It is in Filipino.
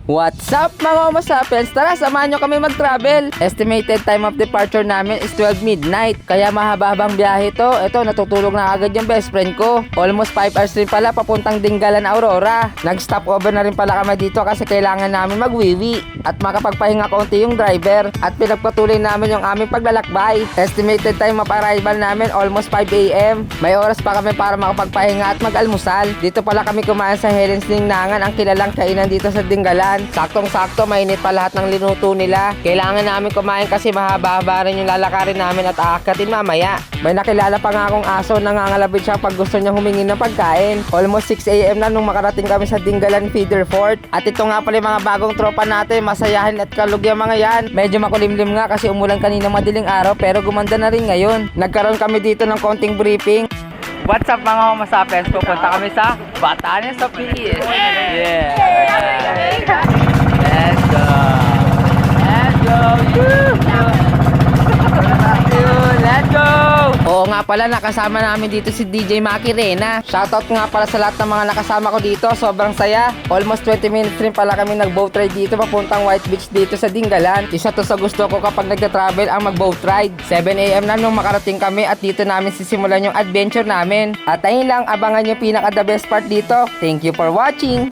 What's up mga Homo-sapiens? Tara, samahan nyo kami mag-travel. Estimated time of departure namin is 12 midnight. Kaya mahaba-habang biyahe to. Ito, natutulog na agad yung best friend ko. Almost 5 hours rin pala papuntang Dingalan, Aurora. Nag-stop over na rin pala kami dito kasi kailangan namin magwiwi at makapagpahinga konti yung driver. At pinagpatuloy namin yung aming paglalakbay. Estimated time of arrival namin almost 5 a.m. May oras pa kami para makapagpahinga at mag-almusal. Dito pala kami kumain sa Helen's Ningnangan, ang kilalang kainan dito sa Dingalan. Saktong-sakto, mainit pa lahat ng linuto nila. Kailangan namin kumain kasi mahaba-haba rin yung lalakarin namin at aakatin mamaya. May nakilala pa nga akong aso, nangangalabit siya pag gusto niya humingi ng pagkain. Almost 6 a.m. na nung makarating kami sa Dingalan Feeder Fort. At ito nga pala yung mga bagong tropa natin, masayahin at kalugyan mga yan. Medyo makulimlim nga kasi umulan kanina madiling araw pero gumanda na rin ngayon. Nagkaroon kami dito ng konting briefing. What's up mga Homo-sapiens? Pupunta kami sa Batanes sa PES. Yeah! Let's go! Let's go! Let's go! Oo nga pala, nakasama namin dito si DJ Maki Rena. Shoutout nga pala sa lahat ng mga nakasama ko dito. Sobrang saya. Almost 20 minutes rin pala kami nag-boat ride dito papuntang White Beach dito sa Dingalan. Isa to sa gusto ko kapag nagta-travel ang mag-boat ride. 7 a.m. na nung makarating kami at dito namin sisimulan yung adventure namin. At ayun lang, abangan yung pinaka-the best part dito. Thank you for watching!